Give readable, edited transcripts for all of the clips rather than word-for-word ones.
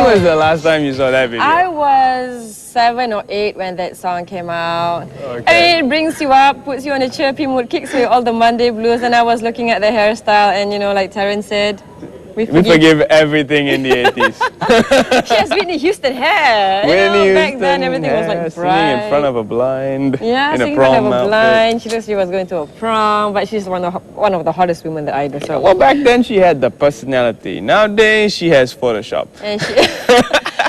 was the last time you saw that video? I was 7 or 8 when that song came out. Okay. I mean, it brings you up, puts you on a chirpy mood, kicks away all the Monday blues, and I was looking at the hairstyle, and you know, like Terence said, we forgive everything in the 80s. She has Whitney Houston hair. Whitney Houston back then everything was like bright. Singing in front of a blind. Yeah, in singing a prom in front of a blind. outfit. She looks she was going to a prom, but she's one of the hottest women that I ever saw. Well, back then she had the personality. Nowadays she has Photoshop. And she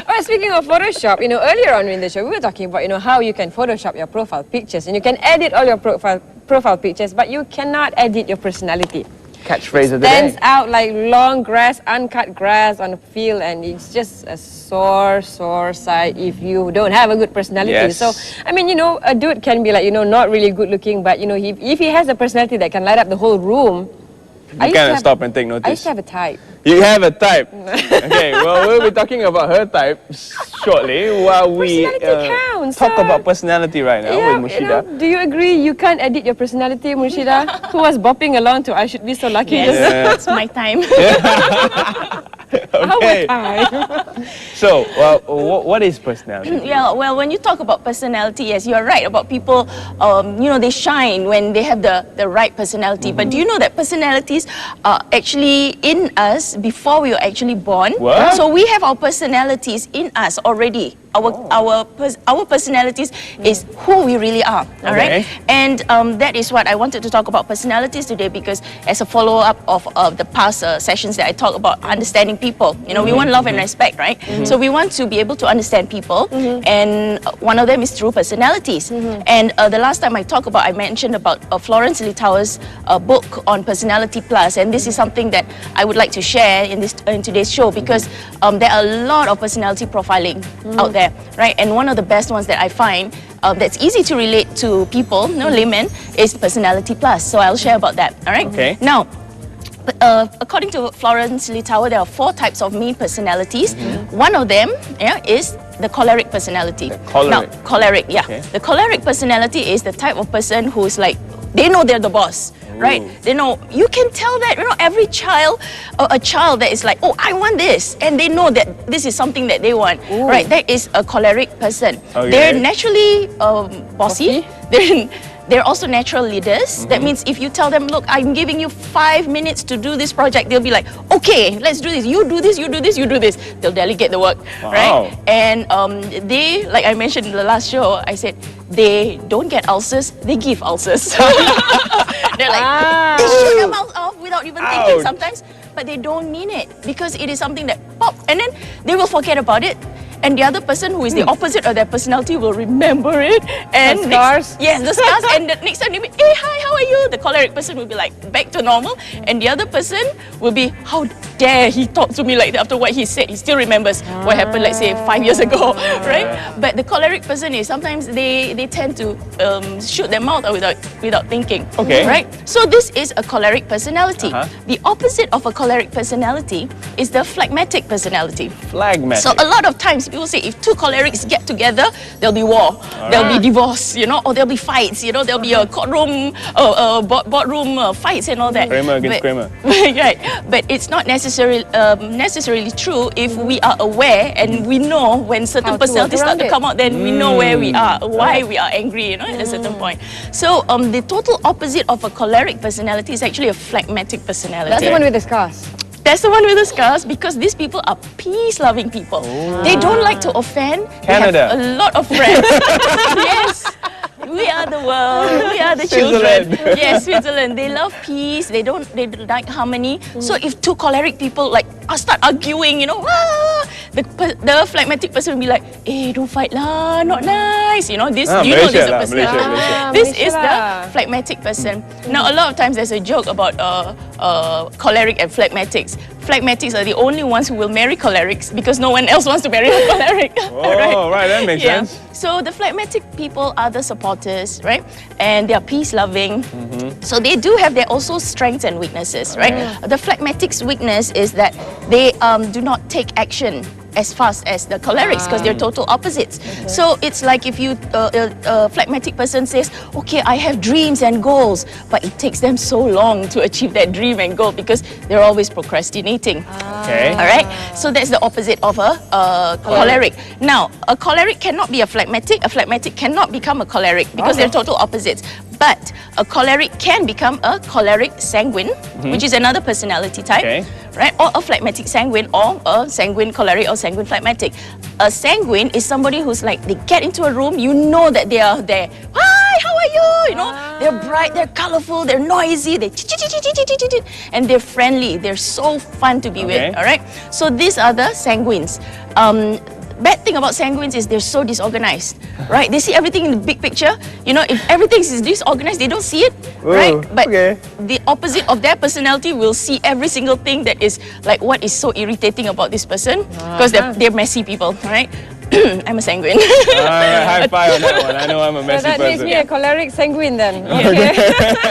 Well, speaking of Photoshop, you know, earlier on in the show we were talking about, you know, how you can Photoshop your profile pictures, and you can edit all your profile pictures, but you cannot edit your personality. Catchphrase of the day. Stands out like long grass, uncut grass on a field, and it's just a sore sight if you don't have a good personality. Yes. So, I mean, you know, a dude can be like, you know, not really good looking, but you know, if he has a personality that can light up the whole room, You can't stop and take notice. I used to have a type. You have a type. Okay, well, we'll be talking about her type shortly while we counts, talk about personality right now with Murshidah. You know, do you agree you can't edit your personality, Murshidah? Who was bopping along to I Should Be So Lucky? Yes, it's my time. Okay. So, what is personality? Yeah, well, when you talk about personality, yes, you're right about people, you know, they shine when they have the right personality. But do you know that personalities are actually in us before we were actually born? What? So we have our personalities in us already. Our personalities is who we really are, all right? And that is what I wanted to talk about personalities today, because as a follow-up of the past sessions that I talked about understanding people, you know, we want love and respect, right? So we want to be able to understand people, and one of them is through personalities. And the last time I mentioned about Florence Littauer's book on Personality Plus, and this is something that I would like to share in today's show, because there are a lot of personality profiling out there. Right, and one of the best ones that I find that's easy to relate to people, no laymen, is Personality Plus. So I'll share about that. All right. Okay. Now, according to Florence Littauer, there are 4 types of mean personalities. One of them, is the choleric personality. Choleric. Now, choleric, yeah. Okay. The choleric personality is the type of person who's like, they know they're the boss. Right? They know, you can tell that, you know, every child, a child that is like, oh, I want this, and they know that this is something that they want, right? That is a choleric person. Okay. They're naturally bossy. They're also natural leaders. That means if you tell them, look, I'm giving you 5 minutes to do this project, they'll be like, okay, let's do this. You do this, you do this, you do this. They'll delegate the work, right? And they, like I mentioned in the last show, I said, they don't get ulcers, they give ulcers. They're like, they shoot their mouth off without even thinking sometimes, but they don't mean it, because it is something that pop, and then they will forget about it. And the other person who is the opposite of their personality will remember it. And the scars? Yes, the scars. And the next time they be, hey, hi, how are you? The choleric person will be like, back to normal. And the other person will be, how dare he talk to me like that after what he said. He still remembers what happened, let's say, 5 years ago, right? But the choleric person is, sometimes they tend to shoot their mouth out without thinking. Okay. Right? So this is a choleric personality. The opposite of a choleric personality is the phlegmatic personality. Phlegmatic. So a lot of times people say if 2 cholerics get together, there'll be war, there'll be divorce, you know, or there'll be fights, you know, there'll be a courtroom, boardroom fights and all that. Kramer against Kramer. Right, but it's not necessarily true if we are aware and we know when certain personalities start to come out, then we know where we are, why we are angry, you know, at a certain point. So the total opposite of a choleric personality is actually a phlegmatic personality. That's the one with the scars. That's the one with the scars, because these people are peace-loving people. They don't like to offend. Canada. They have a lot of friends. Yes. We are the world. We are the children. Yes, Switzerland. They love peace. They like harmony. So if 2 choleric people like start arguing, you know, the phlegmatic person will be like, "Hey, don't fight lah, not nice." You know this. Do you know this person? This is the phlegmatic person. Now, a lot of times there's a joke about choleric and phlegmatics. Phlegmatics are the only ones who will marry cholerics because no one else wants to marry a choleric. Oh, right, that makes sense. So the phlegmatic people are the supporters, right? And they are peace-loving. So they do have their also strengths and weaknesses, right? The phlegmatic's weakness is that they do not take action as fast as the cholerics because they're total opposites. So it's like if you, a phlegmatic person says, okay, I have dreams and goals, but it takes them so long to achieve that dream and goal because they're always procrastinating. Okay. All right. So that's the opposite of a choleric. Now, a choleric cannot be a phlegmatic cannot become a choleric because they're total opposites. But a choleric can become a choleric sanguine, which is another personality type, right? Or a phlegmatic sanguine, or a sanguine choleric, or sanguine phlegmatic. A sanguine is somebody who's like, they get into a room, you know that they are there. Hi, how are you? You know, they're bright, they're colorful, they're noisy, and they're friendly. They're so fun to be with, all right? So these are the sanguines. Bad thing about sanguines is they're so disorganized, right? They see everything in the big picture. You know, if everything is disorganized, they don't see it, right? But the opposite of their personality will see every single thing that is like what is so irritating about this person, because they're messy people, right? I'm a sanguine. High five on that one. I know I'm a messy So that person. makes me a choleric sanguine then.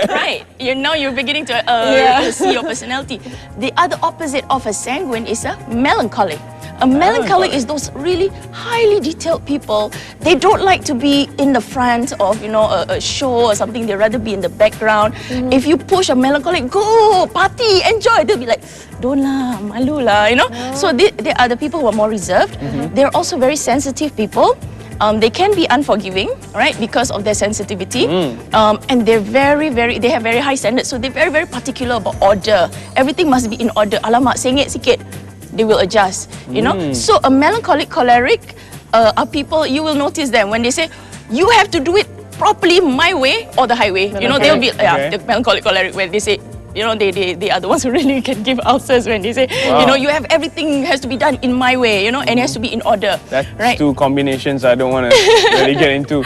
Right. Now you're beginning to see your personality. The other opposite of a sanguine is a melancholic. A melancholic is those really highly detailed people. They don't like to be in the front of, you know, a show or something. They rather be in the background. If you push a melancholic, go, party, enjoy. They'll be like, don't lah, malu lah, you know. So they are the people who are more reserved. They're also very sensitive people. They can be unforgiving, right, because of their sensitivity. And they're they have very high standards. So they're very, very particular about order. Everything must be in order. Alamak, sengit sikit. They will adjust, you know. So a melancholic choleric are people, you will notice them when they say, you have to do it properly my way or the highway. You know, they'll be, the melancholic choleric when they say, you know, they are the ones who really can give ulcers when they say, you know, you have everything has to be done in my way, you know, and it has to be in order. That's right? two combinations I don't want to really get into.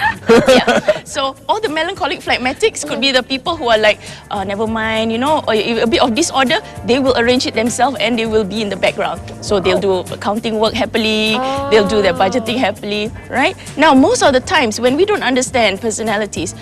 So all the melancholic phlegmatics could be the people who are like, never mind, you know, or a bit of disorder, they will arrange it themselves and they will be in the background. So they'll do accounting work happily, they'll do their budgeting happily, right? Now, most of the times when we don't understand personalities,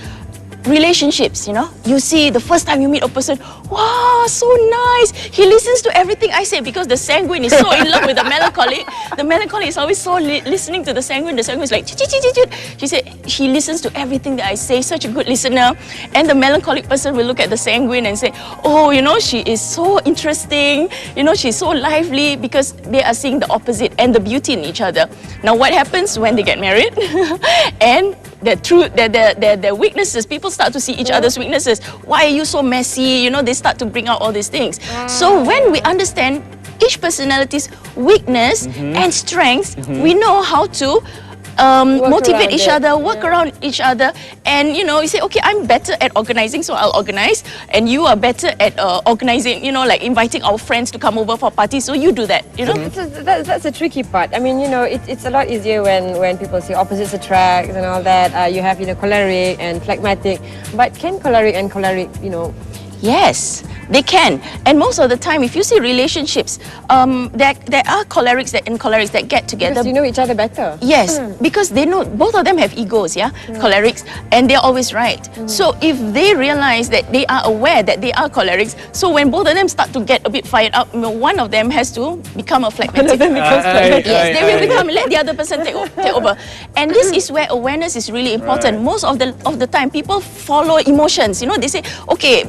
relationships, you know, you see the first time you meet a person, wow, so nice. He listens to everything I say because the sanguine is so in love with the melancholic. The melancholic is always so listening to the sanguine. The sanguine is like, she said, she listens to everything that I say, such a good listener. And the melancholic person will look at the sanguine and say, oh, you know, she is so interesting. You know, she's so lively, because they are seeing the opposite and the beauty in each other. Now, what happens when they get married? And their weaknesses, people start to see each other's weaknesses. Why are you so messy? You know, they start to bring out all these things. So when we understand each personality's weakness and strengths, we know how to motivate each other, work around each other, and you know, you say, okay, I'm better at organizing, so I'll organize, and you are better at organizing, you know, like inviting our friends to come over for parties, so you do that, you know. That's a tricky part. I mean, you know, it's a lot easier when people say opposites attract and all that. You have, you know, choleric and phlegmatic, but can choleric and choleric, you know? Yes, they can. And most of the time, if you see relationships, there are cholerics and cholerics that get together. Because you know each other better. Yes, because they know, both of them have egos, cholerics, and they're always right. So if they realize that they are aware that they are cholerics, so when both of them start to get a bit fired up, one of them has to become a phlegmatic. Yes, they will become, let the other person take over. And this is where awareness is really important. Most of the time, people follow emotions. You know, they say, okay,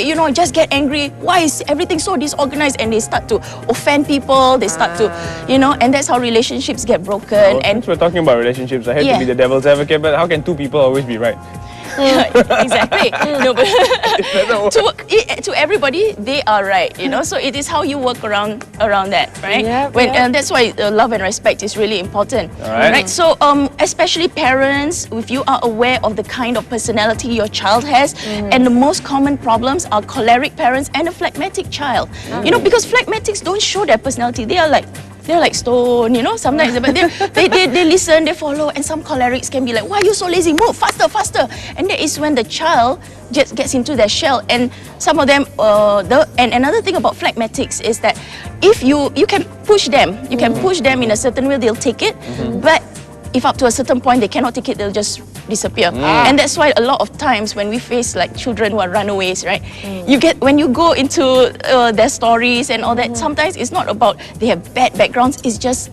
you know, just get angry. Why is everything so disorganized? And they start to offend people. They start to, you know, and that's how relationships get broken. And since we're talking about relationships, I hate to be the devil's advocate, but how can two people always be right? Exactly. No, but to everybody, they are right, you know. So it is how you work around that, right? And that's why love and respect is really important, right? So especially parents, if you are aware of the kind of personality your child has, and the most common problems are choleric parents and a phlegmatic child, you know, because phlegmatics don't show their personality. They're like stone, you know, sometimes, but they listen, they follow, and some cholerics can be like, why are you so lazy? Move, faster, faster. And that is when the child just gets into their shell. And some of them, and another thing about phlegmatics is that if you can push them, in a certain way, they'll take it, but if up to a certain point they cannot take it, they'll just disappear. And that's why a lot of times when we face like children who are runaways, right? When you go into their stories and all that, sometimes it's not about they have bad backgrounds, it's just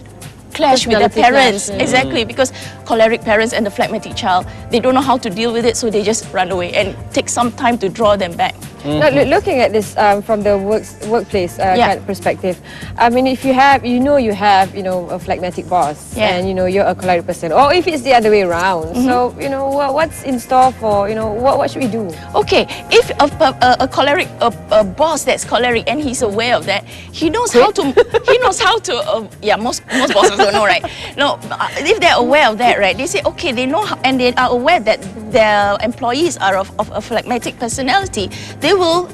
clash with their parents. Exactly, because choleric parents and the phlegmatic child, they don't know how to deal with it, so they just run away and take some time to draw them back. Now, looking at this from the workplace kind of perspective, I mean, if you have, you know, a phlegmatic boss, and you know you're a choleric person, or if it's the other way around. So, you know, what's in store for, you know, what should we do? Okay, if a choleric boss that's choleric and he's aware of that, he knows how to. He knows how to. Yeah, most bosses don't know, right? No, if they're aware of that, right? They say, okay, they know, and they are aware that their employees are of a phlegmatic personality. They will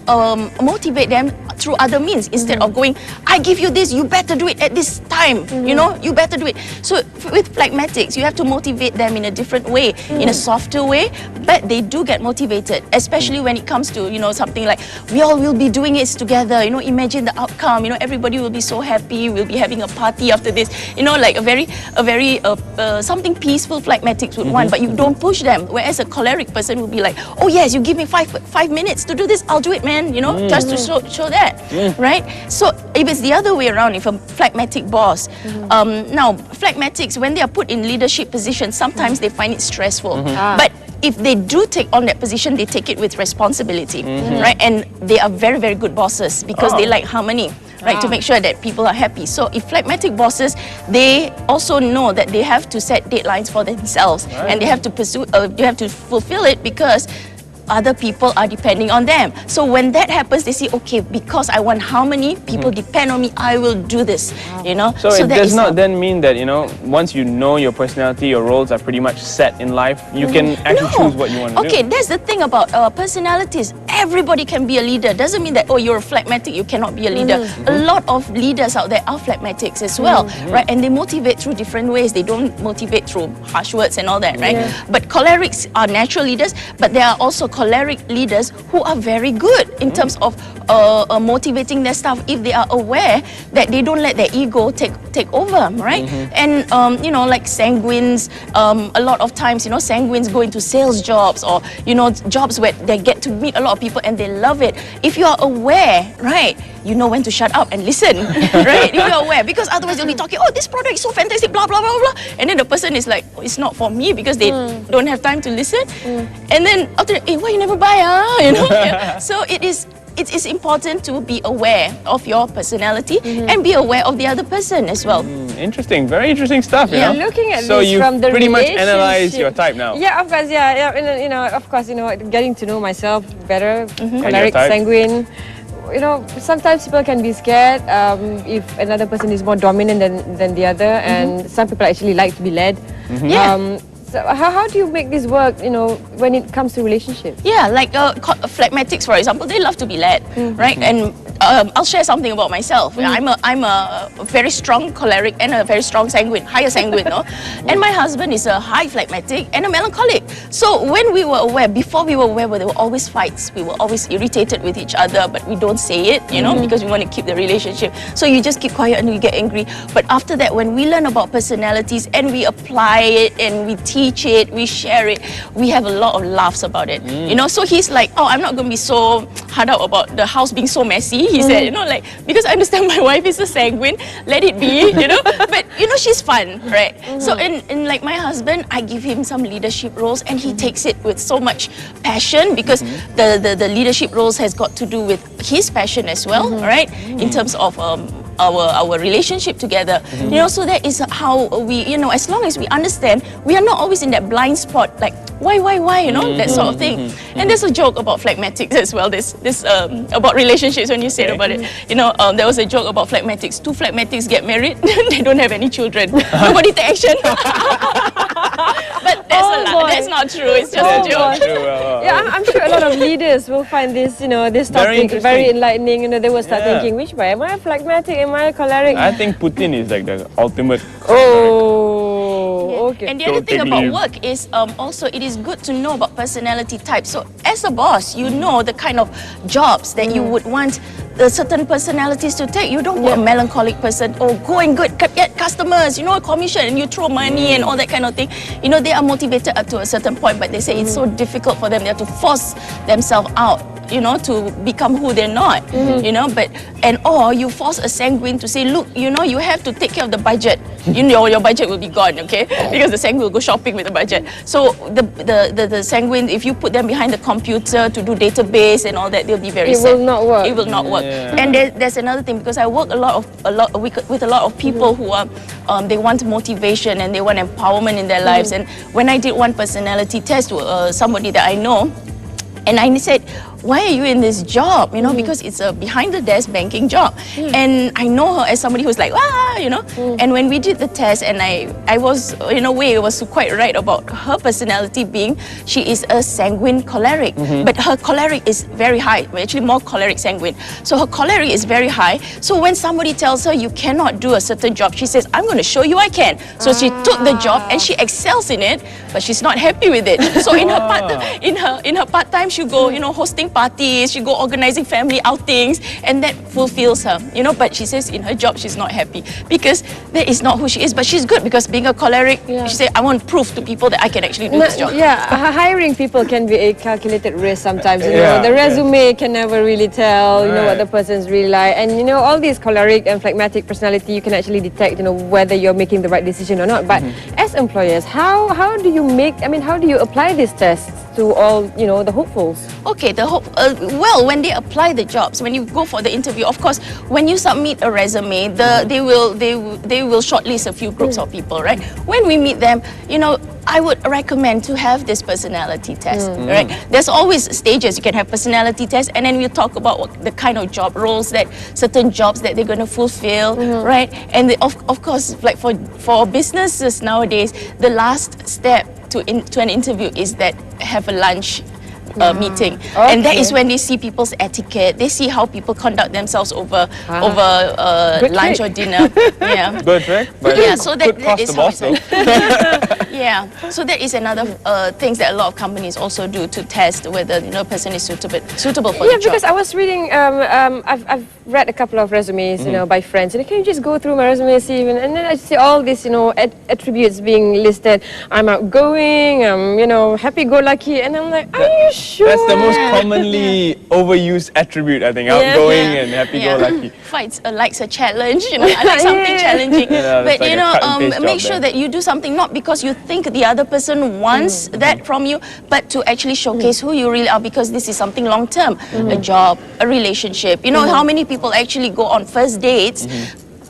motivate them through other means instead of going, I give you this, you better do it at this time. You know, you better do it. So with phlegmatics, you have to motivate them in a different way, in a softer way, but they do get motivated, especially when it comes to, you know, something like, we all will be doing it together, you know, imagine the outcome, you know, everybody will be so happy, we'll be having a party after this, you know, like a very something peaceful phlegmatics would want, but you don't push them, whereas a choleric person will be like, oh yes, you give me five minutes to do this, I'll do it, man, you know, just to show that, right? So if it's the other way around, if a phlegmatic boss, now phlegmatics, when they are put in leadership positions, sometimes they find it stressful, but if they do take on that position, they take it with responsibility, right? And they are very, very good bosses because they like harmony, right? To make sure that people are happy. So if phlegmatic bosses, they also know that they have to set deadlines for themselves, and they have to pursue, they have to fulfill it because other people are depending on them. So when that happens, they say, okay, because I want harmony, people depend on me, I will do this, you know. So it does not then mean that, you know, once you know your personality, your roles are pretty much set in life, you can actually choose what you want to do. Okay, that's the thing about personalities. Everybody can be a leader. Doesn't mean that, oh, you're a phlegmatic, you cannot be a leader. A lot of leaders out there are phlegmatics as well, right? And they motivate through different ways. They don't motivate through harsh words and all that, right? But cholerics are natural leaders, but there are also choleric leaders who are very good in terms of motivating their staff if they are aware that they don't let their ego take over, right? And you know, like sanguines, a lot of times, you know, sanguines go into sales jobs or, you know, jobs where they get to meet a lot of people and they love it. If you are aware, right, you know when to shut up and listen, right? If you're aware, because otherwise they'll be talking, oh, this product is so fantastic, blah, blah, blah, blah. And then the person is like, oh, it's not for me because they don't have time to listen. And then after, hey, why you never buy, you know? So it's important to be aware of your personality and be aware of the other person as well. Interesting, very interesting stuff. You know? Looking at so this you from the pretty much analyze your type now. Yeah, of course. Yeah. And, you know, of course, you know, getting to know myself better, choleric, type. sanguine. You know, sometimes people can be scared if another person is more dominant than the other, and some people actually like to be led. So how do you make this work, you know, when it comes to relationships? Yeah, like phlegmatics, for example, they love to be led, right? And I'll share something about myself. I'm a very strong choleric and a very strong sanguine, higher sanguine, no? And my husband is a high phlegmatic and a melancholic. So when we were aware, before we were aware, there were always fights. We were always irritated with each other, but we don't say it, you know, because we want to keep the relationship. So you just keep quiet and you get angry. But after that, when we learn about personalities and we apply it and we teach it, we share it, we have a lot of laughs about it. You know, so he's like, oh, I'm not going to be so hard out about the house being so messy. He said, you know, like, because I understand my wife is a sanguine, let it be, you know. But, you know, she's fun, right? So in like my husband, I give him some leadership roles and he takes it with so much passion because the leadership roles has got to do with his passion as well, right? In terms of our relationship together, you know, so that is how we, you know, as long as we understand, we are not always in that blind spot, like, why, you know, that sort of thing. And there's a joke about phlegmatics as well, this about relationships when you said about it. You know, there was a joke about phlegmatics. Two phlegmatics get married, they don't have any children. Nobody take action. But that's a lie. That's not true, it's just a joke. Yeah, I'm sure a lot of leaders will find this, you know, this topic very enlightening. You know, they will start thinking, which way? Am I phlegmatic? Am I choleric? I think Putin is like the ultimate. Okay. And the other thing about work is also it is good to know about personality types. So as a boss, you know the kind of jobs that you would want the certain personalities to take. You don't want a melancholic person, go and get customers, you know, commission, and you throw money and all that kind of thing. You know, they are motivated up to a certain point, but they say it's so difficult for them. They have to force themselves out you know, to become who they're not, you know, or you force a sanguine to say, look, you know, you have to take care of the budget. You know, your budget will be gone, okay? Because the sanguine will go shopping with the budget. So the sanguine, if you put them behind the computer to do database and all that, they'll be very sad. It will not work. It will not work. And there's another thing, because I work with a lot of people who are, they want motivation and they want empowerment in their lives. And when I did one personality test to somebody that I know, and I said, why are you in this job? You know, because it's a behind-the-desk banking job. And I know her as somebody who's like, you know. And when we did the test, and I was, in a way, was quite right about her personality being, she is a sanguine choleric. But her choleric is very high, actually more choleric sanguine. So her choleric is very high. So when somebody tells her you cannot do a certain job, she says, I'm going to show you I can. So she took the job and she excels in it, but she's not happy with it. So in her part-time, she'll go, you know, hosting parties, she go organizing family outings, and that fulfills her, you know. But she says in her job she's not happy because that is not who she is. But she's good because being a choleric, she said, I want to prove to people that I can actually do this job. Hiring people can be a calculated risk sometimes. You know, the resume can never really tell, you know, what the person's really like. And you know, all these choleric and phlegmatic personality, you can actually detect, you know, whether you're making the right decision or not. But as employers, how do you how do you apply these tests to all, you know, the hopefuls? Okay, well, when they apply the jobs, when you go for the interview, of course, when you submit a resume, they will shortlist a few groups of people, right? When we meet them, you know, I would recommend to have this personality test, right? There's always stages. You can have personality test, and then we'll talk about the kind of job roles certain jobs that they're going to fulfill, right? And of course, like for businesses nowadays, the last step to an interview is that have a lunch meeting, and that is when they see people's etiquette. They see how people conduct themselves over lunch or dinner. Good trick, but so that is how so that is another things that a lot of companies also do to test whether, you know, a person is suitable for the job. Because I was reading, I've read a couple of resumes, you know, by friends, and can you just go through my resume, see, and then I see all these, you know, attributes being listed. I'm outgoing, I'm, you know, happy-go-lucky, and I'm like, are you sure? That's the most commonly overused attribute, I think, outgoing and happy-go-lucky. Fights likes a challenge, you know, I like something challenging. But like you know, make sure that you do something not because you think the other person wants that from you, but to actually showcase who you really are, because this is something long-term, a job, a relationship. You know, how many people actually go on first dates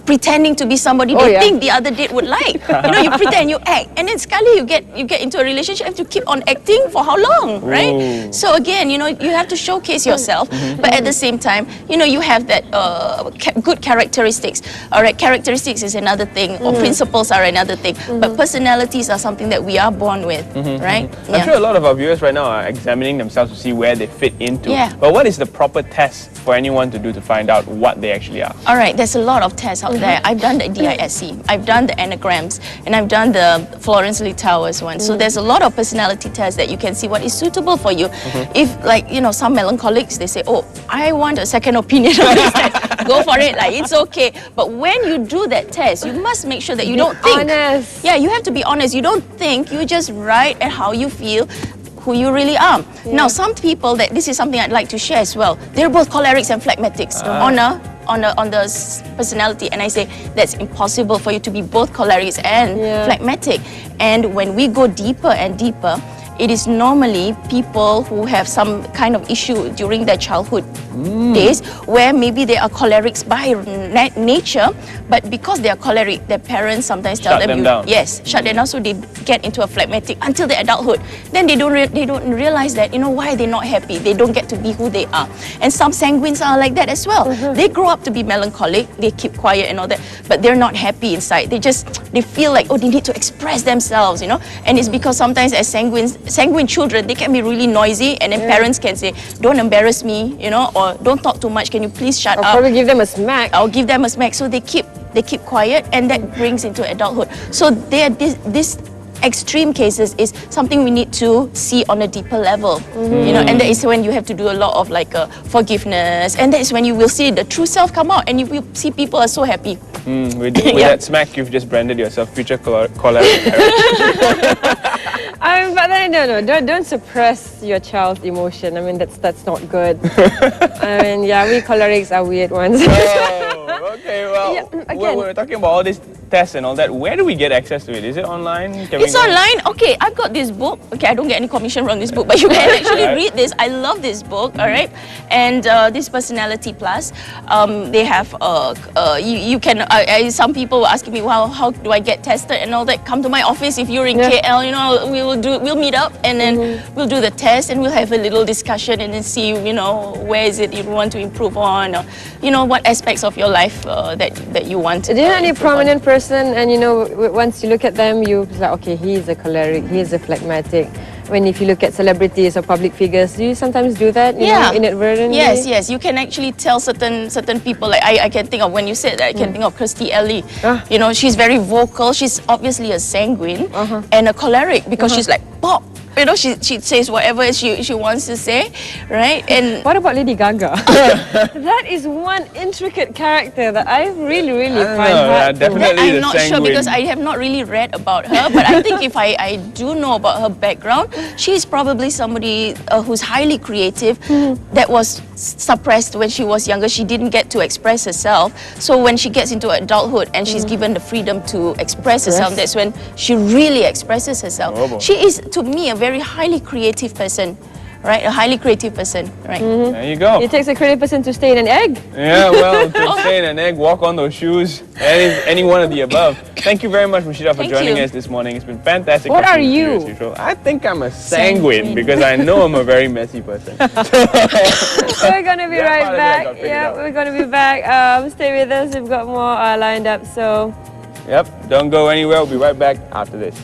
pretending to be somebody they think the other date would like. You know, you pretend, you act, and then sekali you get into a relationship, you have to keep on acting for how long, right? So again, you know, you have to showcase yourself, but at the same time, you know, you have that good characteristics. All right, characteristics is another thing, or principles are another thing, but personalities are something that we are born with, right? I'm sure a lot of our viewers right now are examining themselves to see where they fit into. But what is the proper test for anyone to do to find out what they actually are? All right, there's a lot of tests out there. I've done the DISC, I've done the anagrams, and I've done the Florence Littauer's one. So there's a lot of personality tests that you can see what is suitable for you. If, like, you know, some melancholics, they say, oh, I want a second opinion on this test. Go for it, like, it's okay. But when you do that test, you must make sure that you don't think. Honest. Yeah, you have to be honest. You don't think, you just write at how you feel, who you really are. Now, some people, this is something I'd like to share as well. They're both cholerics and phlegmatics on the personality, and I say that's impossible for you to be both cholerics and phlegmatic. And when we go deeper and deeper, it is normally people who have some kind of issue during their childhood days, where maybe they are cholerics by nature, but because they are choleric, their parents sometimes tell them, shut them down, so they get into a phlegmatic until their adulthood. Then they don't realize that, you know, why they're not happy. They don't get to be who they are. And some sanguines are like that as well. They grow up to be melancholic, they keep quiet and all that, but they're not happy inside. They feel like, oh, they need to express themselves, you know. And it's because sometimes as sanguine children, they can be really noisy, and then parents can say, don't embarrass me, you know, or don't talk too much, can you please shut up? I'll probably give them a smack. I'll give them a smack. So they keep quiet, and that brings into adulthood. So this extreme cases is something we need to see on a deeper level, you know, and that is when you have to do a lot of like forgiveness, and that is when you will see the true self come out, and you will see people are so happy. With that smack, you've just branded yourself future choleric. But then no, don't suppress your child's emotion. I mean, that's not good. I mean, yeah, we cholerics are weird ones. Oh, okay. Well, again, we're talking about all these tests and all that. Where do we get access to it? Is it online? It's online. Okay, I've got this book. Okay, I don't get any commission from this book, but you can actually read this. I love this book. All right, and this Personality Plus, they have you can. Some people were asking me, well, how do I get tested and all that? Come to my office if you're in KL. You know, we'll meet up and then we'll do the test and we'll have a little discussion and then see, you know, where is it you want to improve on, or, you know, what aspects of your life that you want. Do you know any prominent person, and you know, once you look at them, you're like, okay, he's a choleric, he's a phlegmatic. When if you look at celebrities or public figures, do you sometimes do that? You know, inadvertently? Yes. You can actually tell certain people. Like I can think of, when you said that, I can think of Kirstie Alley. You know, she's very vocal. She's obviously a sanguine and a choleric because she's like pop. You know, she says whatever she wants to say, right? And what about Lady Gaga? That is one intricate character that I really find hard to... Definitely I'm not sure because I have not really read about her, but I think if I do know about her background, she's probably somebody who's highly creative that was suppressed when she was younger. She didn't get to express herself. So when she gets into adulthood and she's given the freedom to express herself, that's when she really expresses herself. She is, to me, a very highly creative person, right? A highly creative person, right? There you go. It takes a creative person to stay in an egg. Yeah, well, to stay in an egg, walk on those shoes, any one of the above. Thank you very much, Murshidah, for joining us this morning. It's been fantastic. What are you? I think I'm a sanguine because I know I'm a very messy person. We're going to be right back. Yeah, we're going to be back. Stay with us. We've got more lined up, so... Yep, don't go anywhere. We'll be right back after this.